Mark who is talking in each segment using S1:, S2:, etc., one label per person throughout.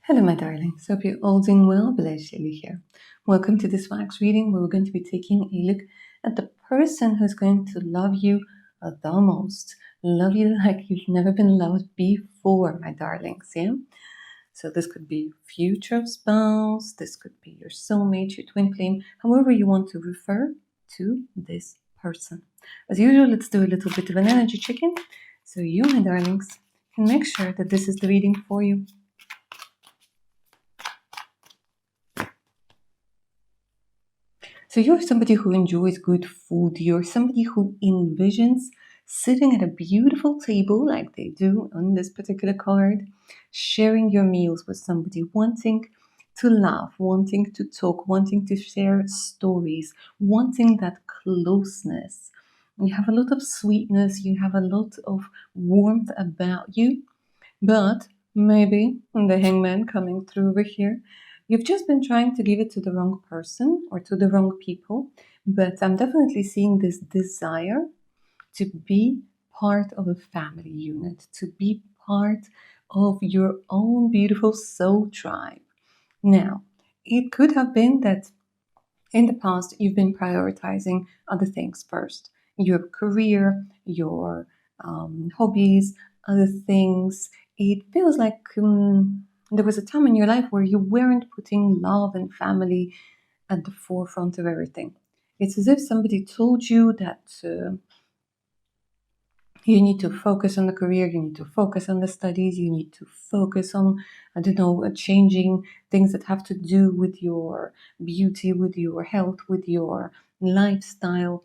S1: Hello, my darlings. Hope you're all doing well. Blush Lily here. Welcome to this wax reading where we're going to be taking a look at the person who's going to love you the most. Love you like you've never been loved before, my darlings. Yeah? So this could be future spouse, this could be your soulmate, your twin flame, however you want to refer to this person. As usual, let's do a little bit of an energy check-in so you, my darlings, can make sure that this is the reading for you. So you're somebody who enjoys good food. You're somebody who envisions sitting at a beautiful table like they do on this particular card, sharing your meals with somebody, wanting to laugh, wanting to talk, wanting to share stories, wanting that closeness. You have a lot of sweetness, you have a lot of warmth about you, but maybe the hangman coming through over here, you've just been trying to give it to the wrong person or to the wrong people, but I'm definitely seeing this desire to be part of a family unit, to be part of your own beautiful soul tribe. Now, it could have been that in the past you've been prioritizing other things first, your career, your hobbies, other things. It feels like there was a time in your life where you weren't putting love and family at the forefront of everything. It's as if somebody told you that you need to focus on the career, you need to focus on the studies, you need to focus on, changing things that have to do with your beauty, with your health, with your lifestyle.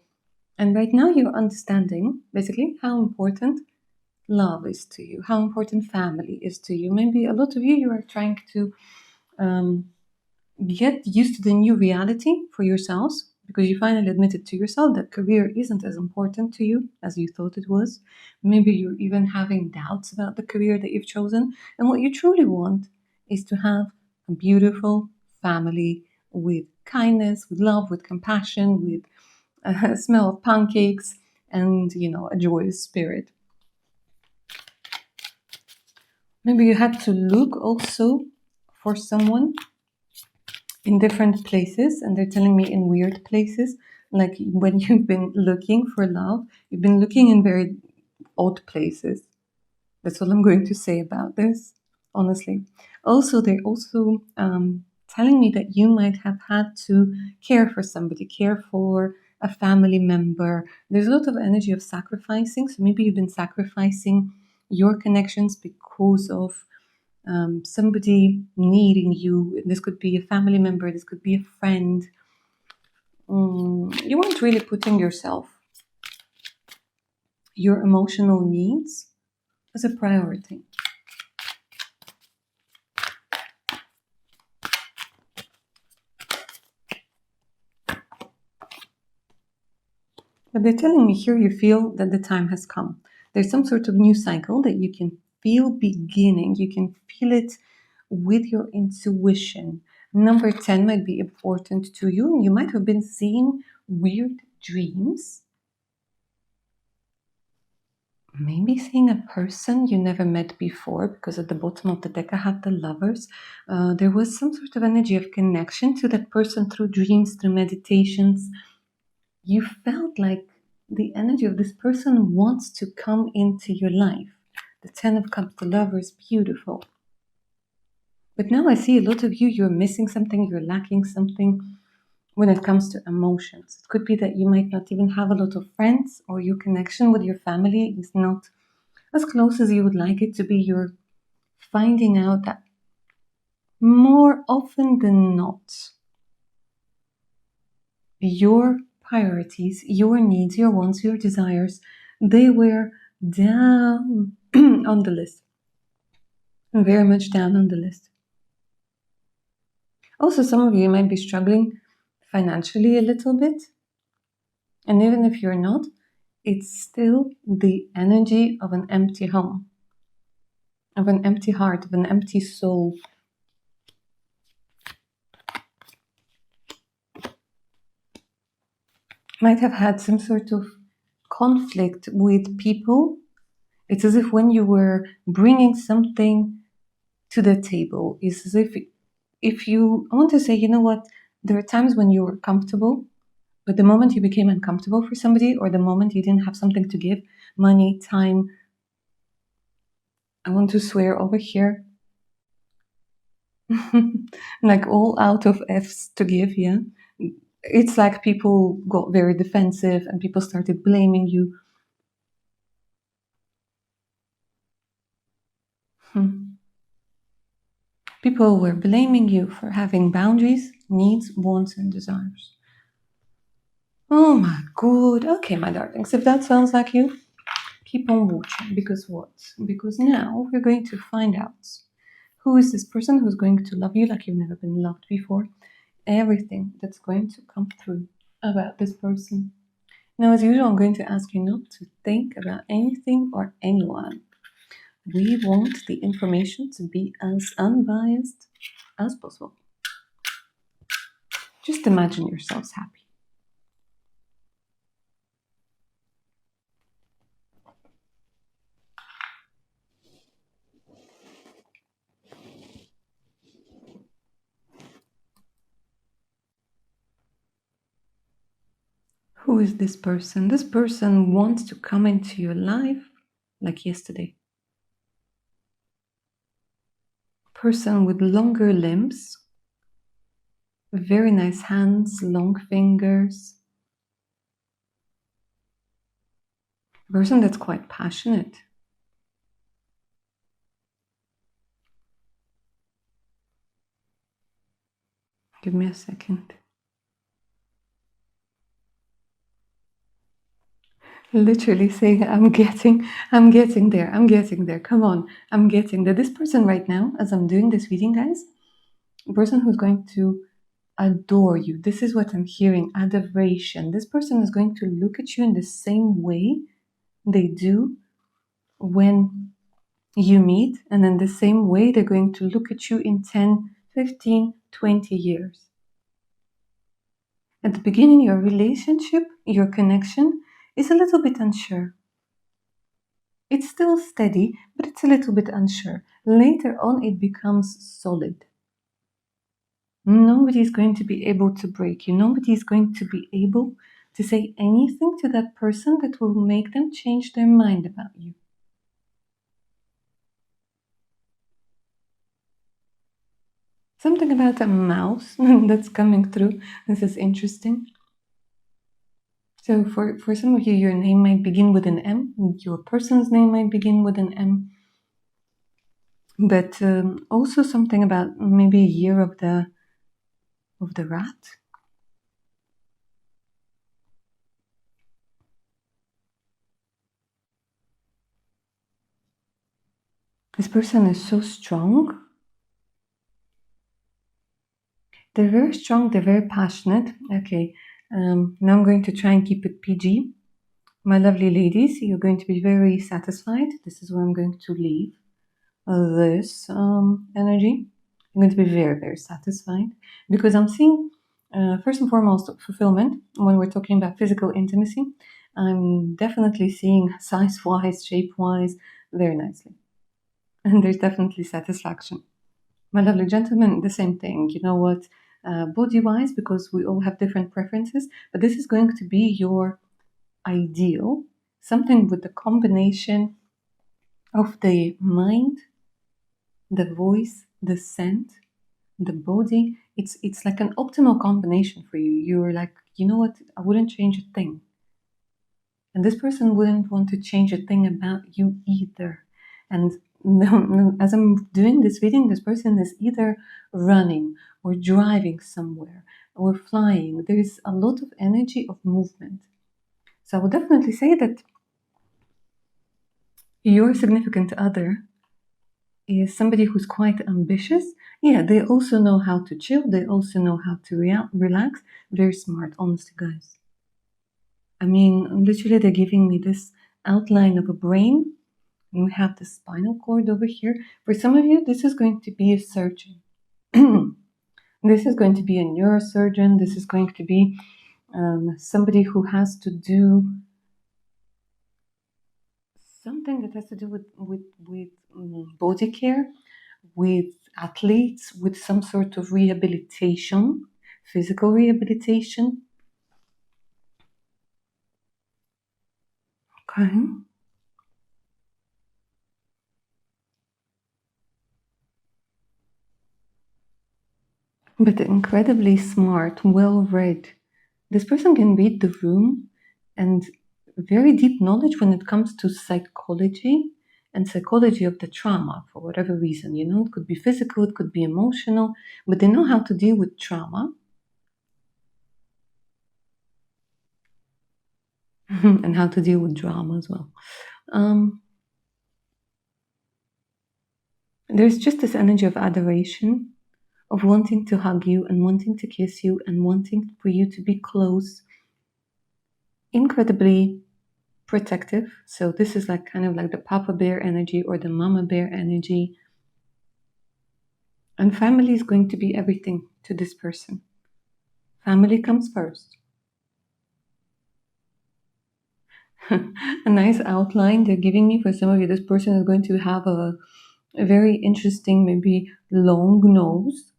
S1: And right now you're understanding basically how important love is to you, how important family is to you. Maybe a lot of you are trying to get used to the new reality for yourselves, because you finally admitted to yourself that career isn't as important to you as you thought it was. Maybe you're even having doubts about the career that you've chosen. And what you truly want is to have a beautiful family with kindness, with love, with compassion, with a smell of pancakes, and, a joyous spirit. Maybe you had to look also for someone in different places, and they're telling me in weird places. Like when you've been looking for love, you've been looking in very odd places. That's all I'm going to say about this, honestly. Also, they're also telling me that you might have had to care for somebody, care for a family member. There's a lot of energy of sacrificing. So maybe you've been sacrificing your connections because of somebody needing you. This could be a family member, this could be a friend. You weren't really putting yourself, your emotional needs, as a priority. But they're telling me here you feel that the time has come. There's some sort of new cycle that you can feel beginning. You can feel it with your intuition. Number 10 might be important to you, and you might have been seeing weird dreams. Maybe seeing a person you never met before, because at the bottom of the deck I have the lovers. There was some sort of energy of connection to that person through dreams, through meditations. You felt like the energy of this person wants to come into your life. The 10 of Cups, the lover, is beautiful. But now I see a lot of you, you're missing something, you're lacking something when it comes to emotions. It could be that you might not even have a lot of friends, or your connection with your family is not as close as you would like it to be. You're finding out that more often than not, your priorities, your needs, your wants, your desires, they were down on the list. Very much down on the list. Also, some of you might be struggling financially a little bit. And even if you're not, it's still the energy of an empty home, of an empty heart, of an empty soul. Might have had some sort of conflict with people. It's as if when you were bringing something to the table is as if you I want to say, you know what, there are times when you were comfortable, but the moment you became uncomfortable for somebody, or the moment you didn't have something to give, money, time, I want to swear over here, like all out of F's to give, yeah. It's like people got very defensive and people started blaming you. Hmm. People were blaming you for having boundaries, needs, wants, and desires. Oh my god. Okay, my darlings, if that sounds like you, keep on watching. Because what? Because now we're going to find out who is this person who's going to love you like you've never been loved before. Everything that's going to come through about this person. Now, as usual, I'm going to ask you not to think about anything or anyone. We want the information to be as unbiased as possible. Just imagine yourselves happy. Who is this person? This person wants to come into your life like yesterday. Person with longer limbs, very nice hands, long fingers. Person that's quite passionate. Give me a second. Literally saying, I'm getting there. Come on, I'm getting there. This person right now, as I'm doing this reading, guys, a person who's going to adore you. This is what I'm hearing, adoration. This person is going to look at you in the same way they do when you meet, and in the same way they're going to look at you in 10, 15, 20 years. At the beginning, your relationship, your connection is a little bit unsure. It's still steady, but it's a little bit unsure. Later on, it becomes solid. Nobody is going to be able to break you. Nobody is going to be able to say anything to that person that will make them change their mind about you. Something about a mouse that's coming through. This is interesting. So for some of you, your name might begin with an M. Your person's name might begin with an M. But also something about maybe a year of the rat. This person is so strong. They're very strong, they're very passionate. Okay, now I'm going to try and keep it PG. My lovely ladies, you're going to be very satisfied. This is where I'm going to leave this energy. I'm going to be very, very satisfied because I'm seeing, first and foremost, fulfillment. When we're talking about physical intimacy, I'm definitely seeing size-wise, shape-wise, very nicely. And there's definitely satisfaction. My lovely gentlemen, the same thing. You know what? Body-wise, because we all have different preferences, but this is going to be your ideal, something with the combination of the mind, the voice, the scent, the body. It's like an optimal combination for you. You're like, you know what? I wouldn't change a thing. And this person wouldn't want to change a thing about you either. And as I'm doing this reading, this person is either running or driving somewhere or flying. There is a lot of energy of movement. So I would definitely say that your significant other is somebody who's quite ambitious. Yeah, they also know how to chill. They also know how to relax. Very smart, honestly, guys. I mean, literally, they're giving me this outline of a brain. And we have the spinal cord over here. For some of you, this is going to be a surgeon. This is going to be a neurosurgeon. This is going to be somebody who has to do something that has to do with body care, with athletes, with some sort of rehabilitation, physical rehabilitation. Okay. But incredibly smart, well read. This person can read the room and very deep knowledge when it comes to psychology and psychology of the trauma for whatever reason. It could be physical, it could be emotional, but they know how to deal with trauma and how to deal with drama as well. Um, there's just this energy of adoration, of wanting to hug you and wanting to kiss you and wanting for you to be close, incredibly protective. So this is like kind of like the Papa Bear energy or the Mama Bear energy. And family is going to be everything to this person. Family comes first. A nice outline they're giving me for some of you. This person is going to have a very interesting, maybe long nose.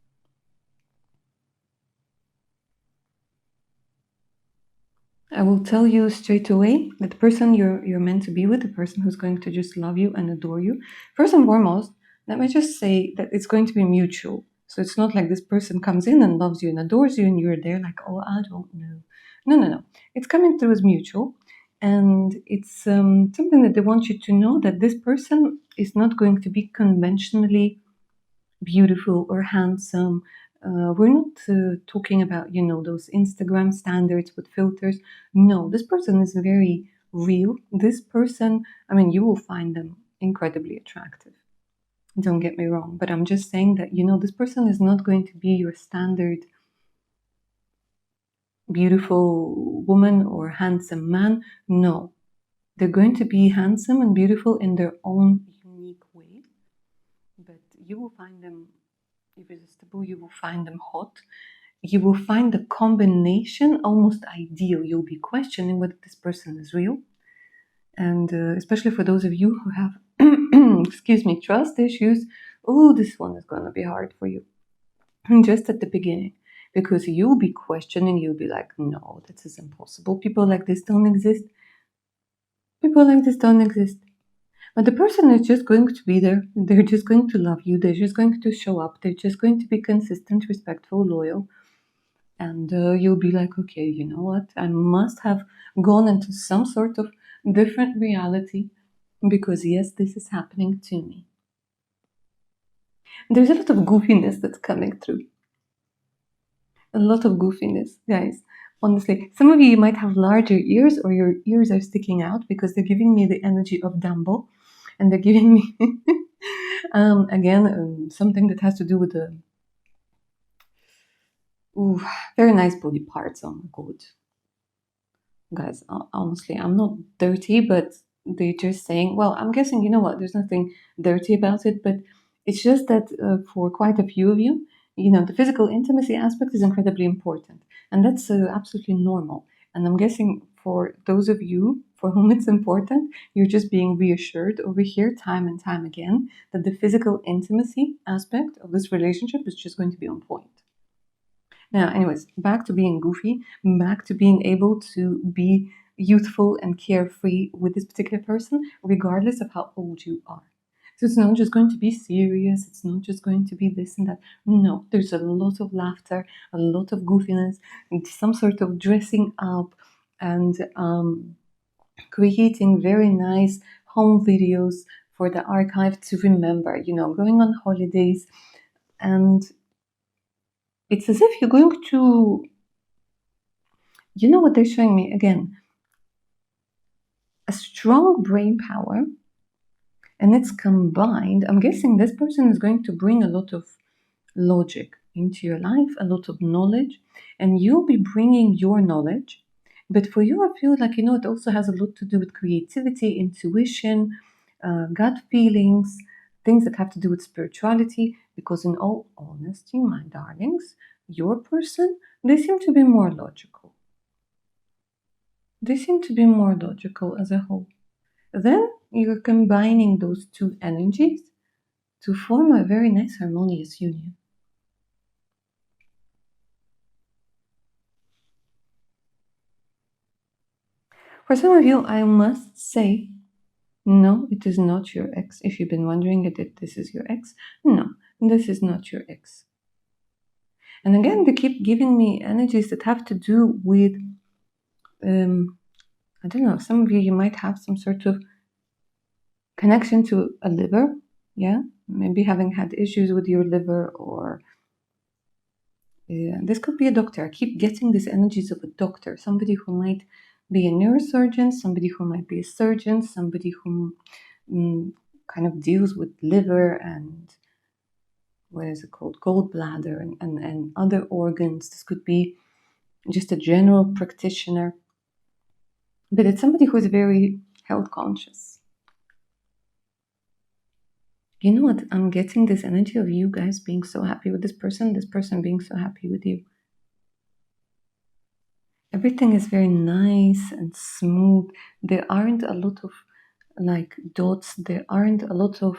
S1: I will tell you straight away that the person you're meant to be with, the person who's going to just love you and adore you, first and foremost, let me just say that it's going to be mutual. So it's not like this person comes in and loves you and adores you and you're there like, oh, I don't know. No, no, no. It's coming through as mutual. And it's something that they want you to know that this person is not going to be conventionally beautiful or handsome. We're not talking about, those Instagram standards with filters. No, this person is very real. This person, I mean, you will find them incredibly attractive. Don't get me wrong, but I'm just saying that, this person is not going to be your standard beautiful woman or handsome man. No, they're going to be handsome and beautiful in their own unique way, but you will find them irresistible, you will find them hot, you will find the combination almost ideal. You'll be questioning whether this person is real. And especially for those of you who have, excuse me, trust issues, oh, this one is going to be hard for you. Just at the beginning. Because you'll be questioning, you'll be like, no, this is impossible. People like this don't exist. People like this don't exist. But the person is just going to be there. They're just going to love you. They're just going to show up. They're just going to be consistent, respectful, loyal. And you'll be like, okay, you know what? I must have gone into some sort of different reality because, yes, this is happening to me. There's a lot of goofiness that's coming through. A lot of goofiness, guys. Honestly, some of you might have larger ears or your ears are sticking out because they're giving me the energy of Dumbo and they're giving me, again, something that has to do with the very nice body parts. Oh my god. Guys, honestly, I'm not dirty, but they're just saying, well, I'm guessing, you know what, there's nothing dirty about it, but it's just that for quite a few of you, the physical intimacy aspect is incredibly important. And that's absolutely normal. And I'm guessing for those of you for whom it's important, you're just being reassured over here time and time again that the physical intimacy aspect of this relationship is just going to be on point. Now, anyways, back to being goofy, back to being able to be youthful and carefree with this particular person, regardless of how old you are. So it's not just going to be serious, it's not just going to be this and that. No, there's a lot of laughter, a lot of goofiness, and some sort of dressing up and creating very nice home videos for the archive to remember, going on holidays. And it's as if you're going to, what they're showing me again? A strong brain power, and it's combined. I'm guessing this person is going to bring a lot of logic into your life, a lot of knowledge, and you'll be bringing your knowledge. But for you, I feel like, it also has a lot to do with creativity, intuition, gut feelings, things that have to do with spirituality. Because, in all honesty, my darlings, your person, they seem to be more logical. They seem to be more logical as a whole. Then you're combining those two energies to form a very nice harmonious union. For some of you, I must say, no, it is not your ex. If you've been wondering that this is your ex, no, this is not your ex. And again, they keep giving me energies that have to do with, I don't know, some of you might have some sort of connection to a liver, yeah? Maybe having had issues with your liver, or this could be a doctor. I keep getting these energies of a doctor, somebody who might be a neurosurgeon, somebody who might be a surgeon, somebody who kind of deals with liver and what is it called, gallbladder and other organs. This could be just a general practitioner, but it's somebody who is very health conscious. You know what? I'm getting this energy of you guys being so happy with this person being so happy with you. Everything is very nice and smooth. There aren't a lot of like dots. There aren't a lot of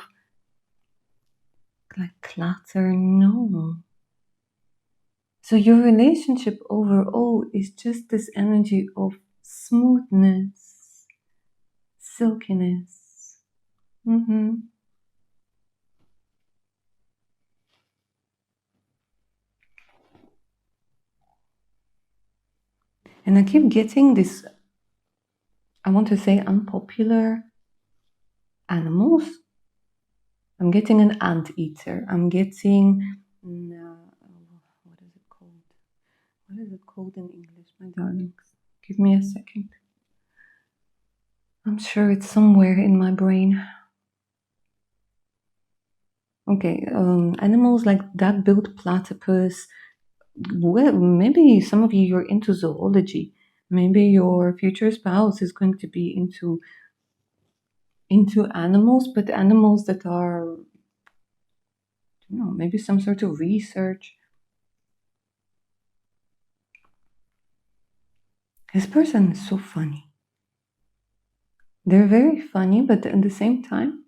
S1: like clutter. No. So your relationship overall is just this energy of smoothness, silkiness. And I keep getting this, I want to say, unpopular animals. I'm getting an anteater. I'm getting, what is it called? What is it called in English, my darlings? Give me a second. I'm sure it's somewhere in my brain. Okay, animals like duck-billed platypus. Well, maybe some of you, you're into zoology. Maybe your future spouse is going to be into animals, but animals that are, maybe some sort of research. This person is so funny. They're very funny, but at the same time,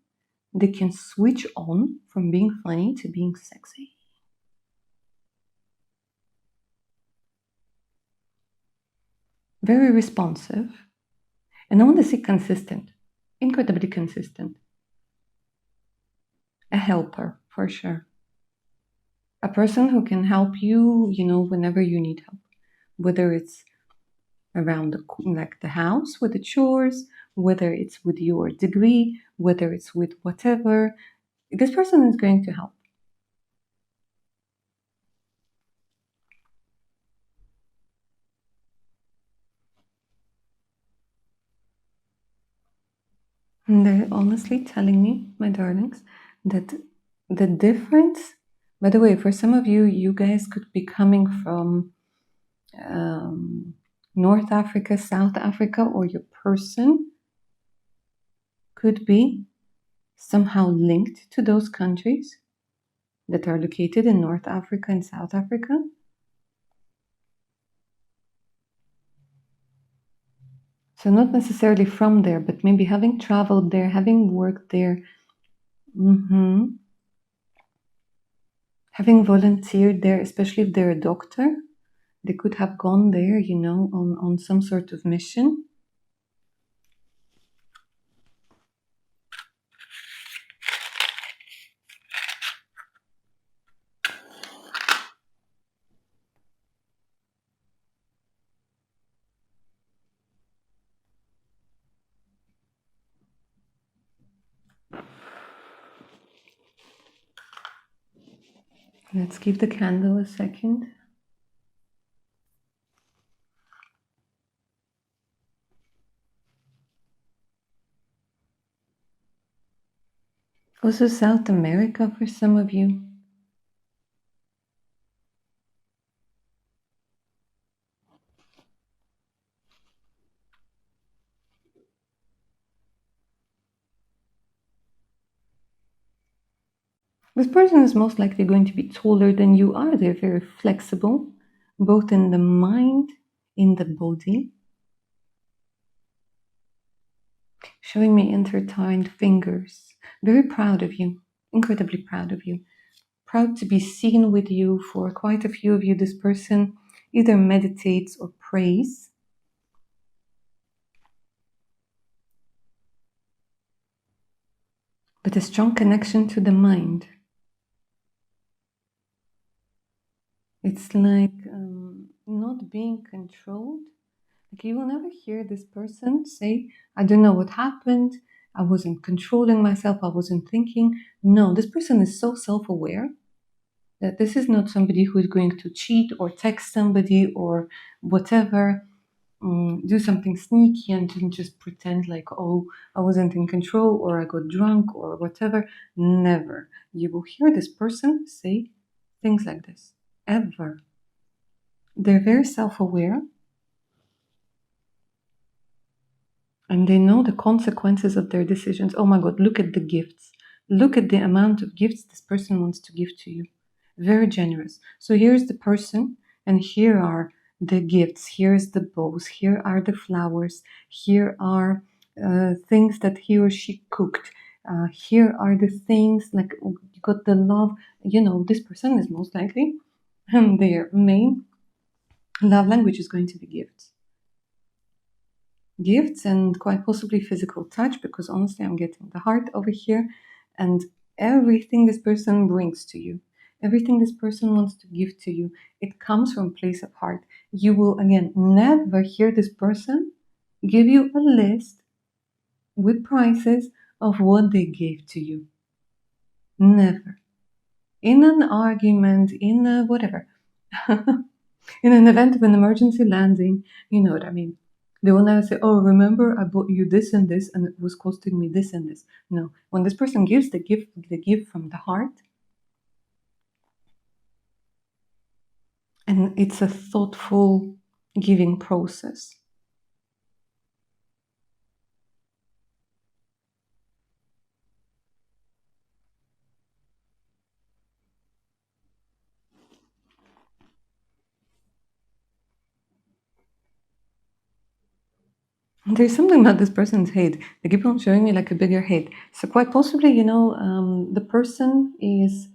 S1: they can switch on from being funny to being sexy. Very responsive. And I want to say consistent. Incredibly consistent. A helper, for sure. A person who can help you, whenever you need help. Whether it's around the house with the chores, whether it's with your degree, whether it's with whatever, this person is going to help. And they're honestly telling me, my darlings, that the difference, by the way, for some of you, you guys could be coming from North Africa, South Africa, or your person could be somehow linked to those countries that are located in North Africa and South Africa. So not necessarily from there, but maybe having traveled there, having worked there, having volunteered there, especially if they're a doctor. They could have gone there, on some sort of mission. Let's give the candle a second. Also South America for some of you. This person is most likely going to be taller than you are. They're very flexible, both in the mind, in the body. Showing me intertwined fingers. Very proud of you. incredibly proud of you. Proud to be seen with you. For quite a few of you, this person either meditates or prays. But a strong connection to the mind. It's like not being controlled. Like you will never hear this person say, I don't know what happened, I wasn't controlling myself, I wasn't thinking. No, this person is so self aware that this is not somebody who is going to cheat or text somebody or whatever, do something sneaky and then just pretend like, oh, I wasn't in control or I got drunk or whatever. Never. You will hear this person say things like this. Ever. They're very self aware and they know the consequences of their decisions. Oh my God, look at the gifts. Look at the amount of gifts this person wants to give to you. Very generous. So here's the person, and here are the gifts. Here's the bows. Here are the flowers. Here are things that he or she cooked. Here are the things like you got the love. You know, this person is most likely their main love language is going to be gifts. Gifts and quite possibly physical touch, because honestly, I'm getting the heart over here, and everything this person brings to you, everything this person wants to give to you, it comes from a place of heart. You will again never hear this person give you a list with prices of what they gave to you. Never. In an argument, in a whatever, in an event of an emergency landing, you know what I mean. They will never say, oh, remember I bought you this and this and it was costing me this and this. No. When this person gives the gift, they give from the heart. And it's a thoughtful giving process. There's something about this person's head. They keep on showing me like a bigger head. So quite possibly, the person is,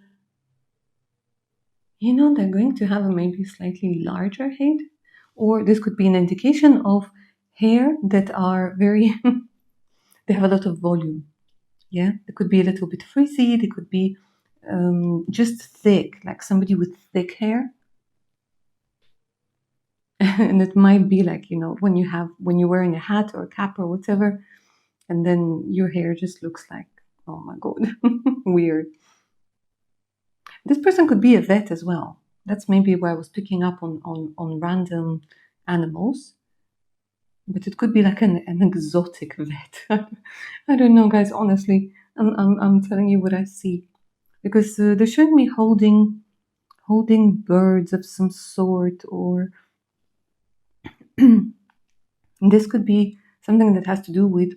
S1: they're going to have a maybe slightly larger head. Or this could be an indication of hair that are very, they have a lot of volume. Yeah, they could be a little bit frizzy. They could be just thick, like somebody with thick hair. And it might be like, when you're wearing a hat or a cap or whatever, and then your hair just looks like, oh my God, weird. This person could be a vet as well. That's maybe why I was picking up on random animals. But it could be like an exotic vet. I don't know, guys. Honestly, I'm telling you what I see, because they're showing me holding birds of some sort, or this could be something that has to do with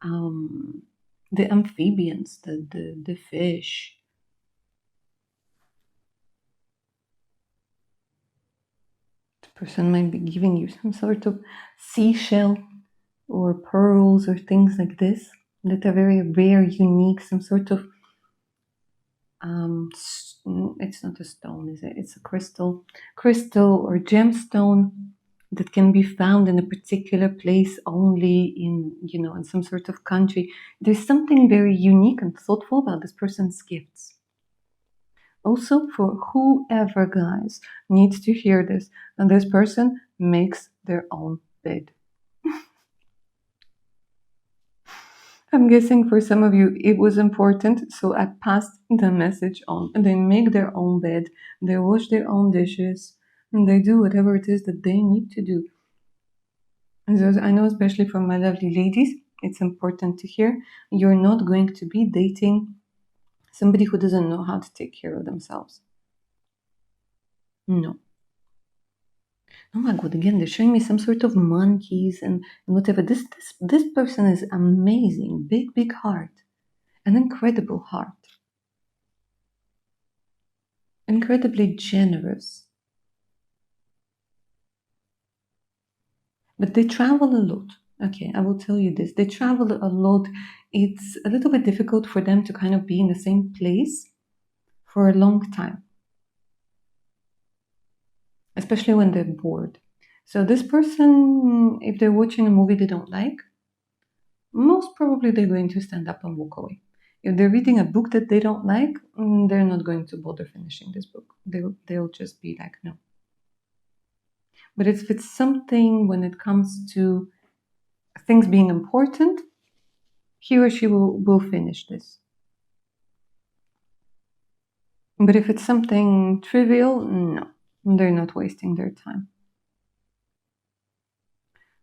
S1: the amphibians, the fish. The person might be giving you some sort of seashell or pearls or things like this that are very rare, unique, some sort of it's not a stone, is it? It's a crystal or gemstone that can be found in a particular place only in some sort of country. There's something very unique and thoughtful about this person's gifts. Also, for whoever, guys, needs to hear this, and this person makes their own bed. I'm guessing for some of you it was important, so I passed the message on. And they make their own bed, they wash their own dishes, and they do whatever it is that they need to do. And so I know, especially for my lovely ladies, it's important to hear you're not going to be dating somebody who doesn't know how to take care of themselves. No. Oh my God, again, they're showing me some sort of monkeys and whatever. This person is amazing. Big heart. An incredible heart. Incredibly generous. But they travel a lot. Okay, I will tell you this. They travel a lot. It's a little bit difficult for them to kind of be in the same place for a long time, especially when they're bored. So, this person, if they're watching a movie they don't like, most probably they're going to stand up and walk away. If they're reading a book that they don't like, they're not going to bother finishing this book. They'll just be like, no. But if it's something when it comes to things being important, he or she will finish this. But if it's something trivial, no, they're not wasting their time.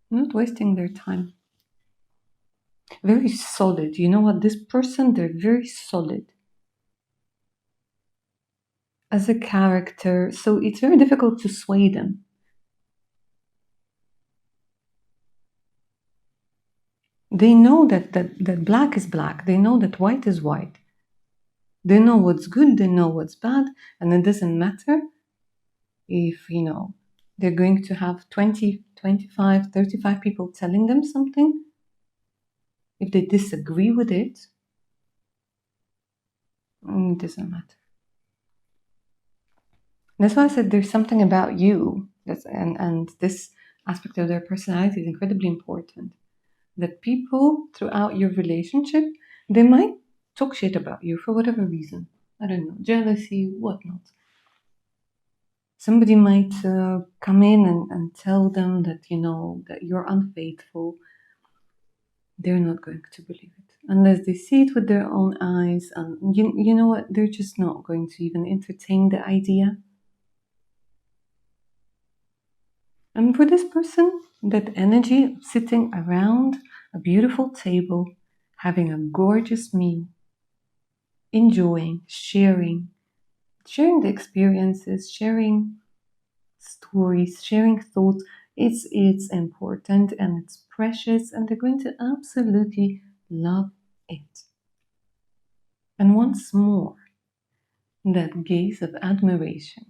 S1: Not wasting their time. Very solid. You know what? This person, they're very solid as a character, so it's very difficult to sway them. They know that black is black. They know that white is white. They know what's good, they know what's bad, and it doesn't matter if, they're going to have 20, 25, 35 people telling them something. If they disagree with it, it doesn't matter. That's why I said there's something about you, and this aspect of their personality is incredibly important. That people throughout your relationship, they might talk shit about you for whatever reason. I don't know, jealousy, whatnot. Somebody might come in and tell them that, that you're unfaithful. They're not going to believe it unless they see it with their own eyes. And you know what? They're just not going to even entertain the idea. And for this person, that energy of sitting around a beautiful table, having a gorgeous meal, enjoying, sharing the experiences, sharing stories, sharing thoughts, it's important and it's precious, and they're going to absolutely love it. And once more, that gaze of admiration,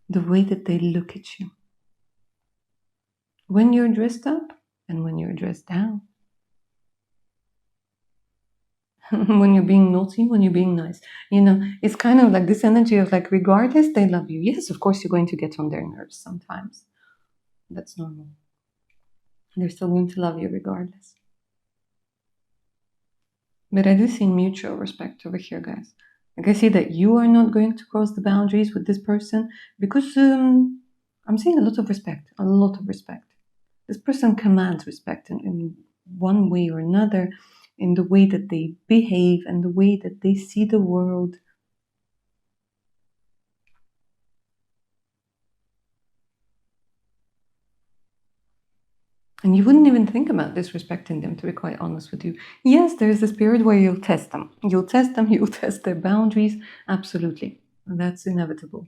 S1: the way that they look at you when you're dressed up and when you're dressed down, when you're being naughty, when you're being nice. It's kind of like this energy of like, regardless, they love you. Yes, of course, you're going to get on their nerves sometimes. That's normal. They're still going to love you regardless. But I do see mutual respect over here, guys. Like, I see that you are not going to cross the boundaries with this person because I'm seeing a lot of respect. A lot of respect. This person commands respect in one way or another, in the way that they behave and the way that they see the world. And you wouldn't even think about disrespecting them, to be quite honest with you. Yes, there is a period where you'll test them. You'll test their boundaries. Absolutely. That's inevitable.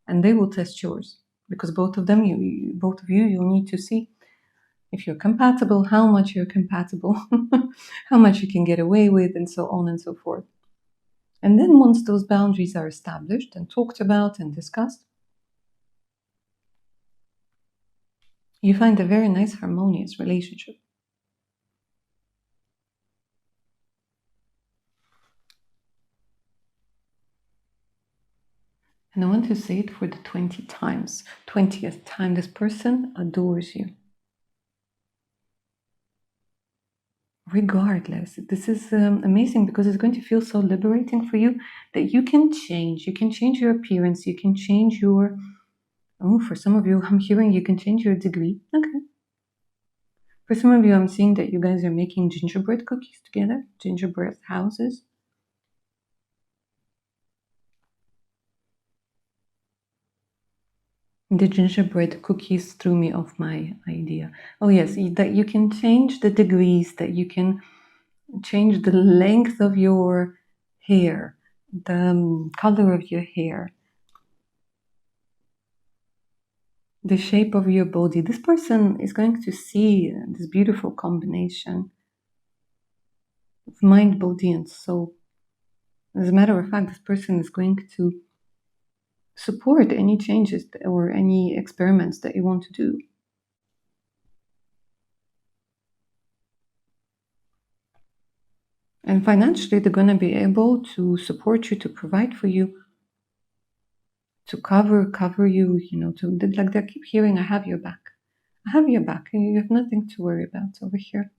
S1: And they will test yours. Because both of you, you'll need to see if you're compatible, how much you're compatible, how much you can get away with, and so on and so forth. And then once those boundaries are established and talked about and discussed, you find a very nice, harmonious relationship. And I want to say it for the 20th time, this person adores you. Regardless, this is amazing because it's going to feel so liberating for you that you can change. You can change your appearance. You can change your, for some of you, I'm hearing you can change your degree. Okay. For some of you, I'm seeing that you guys are making gingerbread cookies together, gingerbread houses. The gingerbread cookies threw me off my idea. Oh yes, that you can change the degrees, that you can change the length of your hair, the color of your hair, the shape of your body. This person is going to see this beautiful combination of mind, body, and soul. As a matter of fact, this person is going to support any changes or any experiments that you want to do. And financially, they're going to be able to support you, to provide for you, to cover you, to like they keep hearing, I have your back. I have your back, and you have nothing to worry about over here.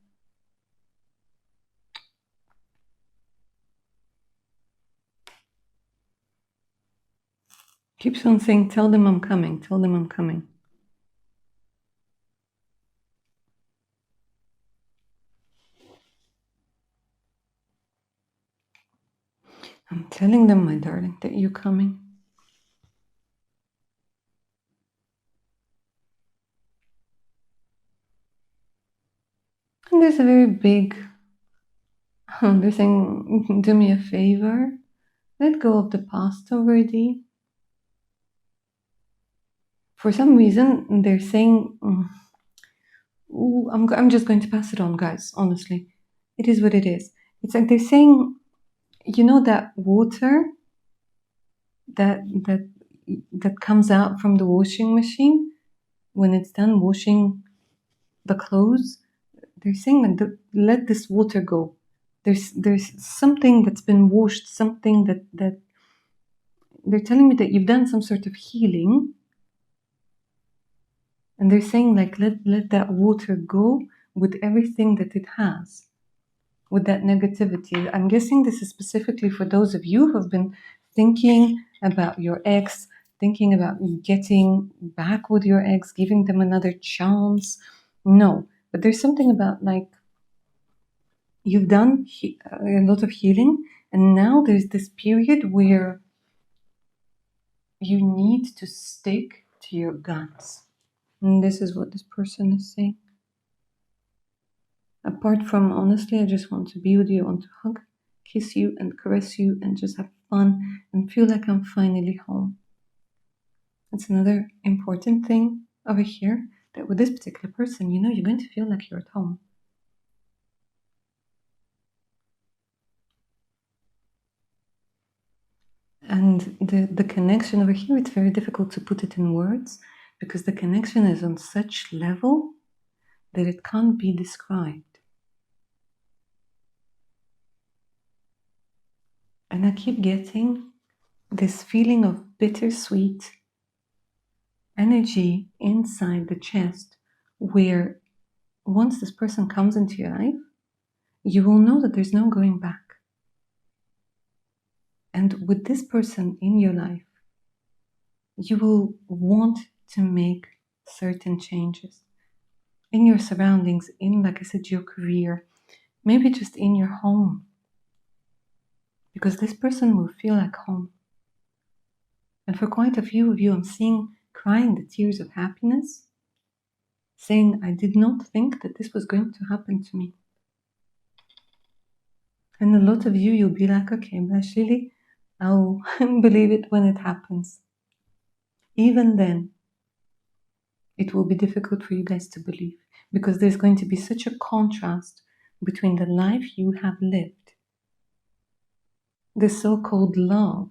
S1: Keeps on saying, tell them I'm coming, tell them I'm coming. I'm telling them, my darling, that you're coming. And there's a very big, they're saying, do me a favor, let go of the past already. For some reason, they're saying, ooh, I'm just going to pass it on, guys, honestly. It is what it is. It's like they're saying, that water that comes out from the washing machine when it's done washing the clothes. They're saying that let this water go. There's something that's been washed, something that they're telling me that you've done some sort of healing, and they're saying like let that water go with everything that it has, with that negativity. I'm guessing this is specifically for those of you who have been thinking about your ex, thinking about getting back with your ex, giving them another chance. No, but there's something about like you've done a lot of healing, and now there's this period where you need to stick to your guns. And this is what this person is saying. Apart from, honestly, I just want to be with you, I want to hug, kiss you, and caress you, and just have fun and feel like I'm finally home. That's another important thing over here, that with this particular person, you're going to feel like you're at home. And the connection over here, it's very difficult to put it in words because the connection is on such level that it can't be described. And I keep getting this feeling of bittersweet energy inside the chest where once this person comes into your life, you will know that there's no going back. And with this person in your life, you will want to make certain changes in your surroundings, in, like I said, your career, maybe just in your home, because this person will feel like home. And for quite a few of you, I'm seeing crying the tears of happiness, saying, I did not think that this was going to happen to me. And a lot of you, you'll be like, okay, Blush Lily, I'll believe it when it happens. Even then, it will be difficult for you guys to believe because there's going to be such a contrast between the life you have lived, the so-called love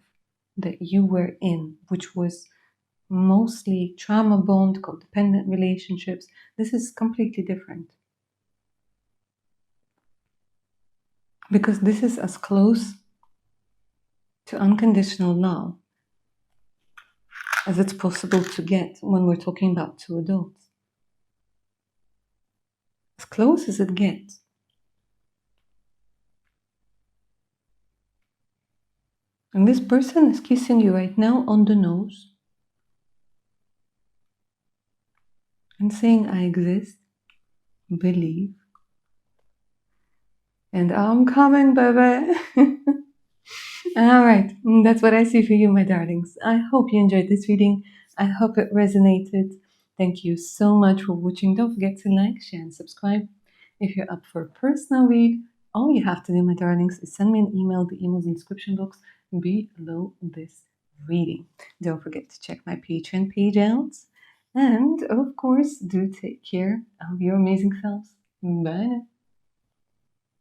S1: that you were in, which was mostly trauma bond, codependent relationships. This is completely different. Because this is as close to unconditional love as it's possible to get when we're talking about two adults. As close as it gets. And this person is kissing you right now on the nose and saying, I exist, believe, and I'm coming, baby. All right, that's what I see for you, my darlings. I hope you enjoyed this reading. I hope it resonated. Thank you so much for watching. Don't forget to like, share, and subscribe. If you're up for a personal read, all you have to do, my darlings, is send me an email. The email's in the description box below this reading. Don't forget to check my Patreon page out. And, of course, do take care of your amazing selves. Bye.